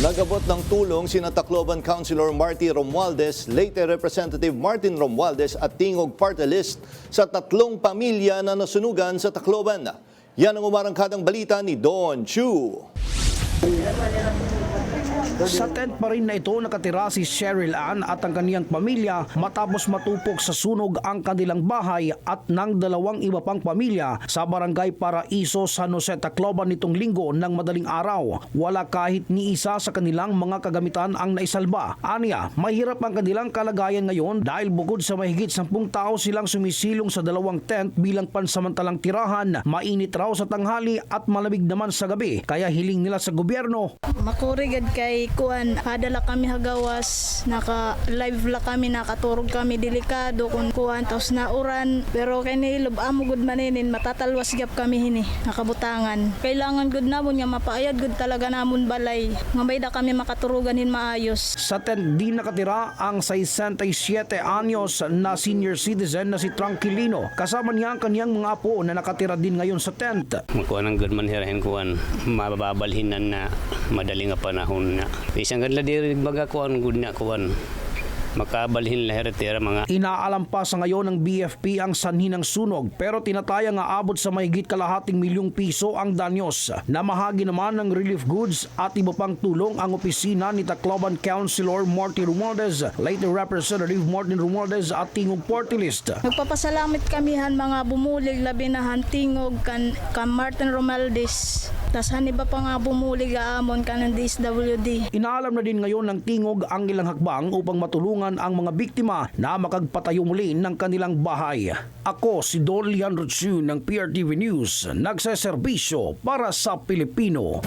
Nagabot ng tulong sina Tacloban Councilor Marty Romualdez, Leyte Representative Martin Romualdez at Tingog Party List sa 3 pamilya na nasunugan sa Tacloban. Yan ang umarangkadang balita ni Don Chu. Sa tent pa rin na ito nakatira si Cheryl Ann at ang kaniyang pamilya matapos matupok sa sunog ang kanilang bahay at ng 2 iba pang pamilya sa barangay Paraiso, San Jose, Tacloban nitong linggo ng madaling araw. Wala kahit ni isa sa kanilang mga kagamitan ang naisalba. Aniya, mahirap ang kanilang kalagayan ngayon dahil bukod sa mahigit 10 tao silang sumisilong sa 2 tent bilang pansamantalang tirahan, mainit raw sa tanghali at malamig naman sa gabi. Kaya hiling nila sa gobyerno. Makurigad kay kuan, hadala kami hagawas, naka-live la kami, nakaturog kami delikado kung kuan, tapos nauran. Pero kay nilob amo gud maninin, matatalwas gyap kami hini, nakabutangan. Kailangan gud namon nga mapaayad gud talaga namon balay. Nga may da kami makaturugan hin maayos. Sa tent din nakatira ang 67 anyos na senior citizen na si Tranquilino. Kasama niya ang kaniyang mga apo na nakatira din ngayon sa tent. Magkuhan ang good man hirahin kuhan, mababalhinan na madali nga panahon na. Isang ganla diri baga kuhan good na kuhan. Makabalhin lahat mga. Inaalam pa sa ngayon ng BFP ang sanhi ng sunog pero tinataya nga abot sa mahigit kalahating milyong piso ang danyos. Namahagi naman ng relief goods at iba pang tulong ang opisina ni Tacloban Councilor Marty Romualdez, Leyte Representative Martin Romualdez at Tingog Party List. Nagpapasalamat kamihan mga bumulig labi na Tingog kan Martin Romualdez. Tas haniba pa nga bumulig aamon kan ng DSWD. Inaalam na din ngayon ng Tingog ang ilang hakbang upang matulungan ang mga biktima na makagpatayo muli ng kanilang bahay. Ako si Don Leandro Chu ng PRTV News, nagseserbisyo para sa Pilipino.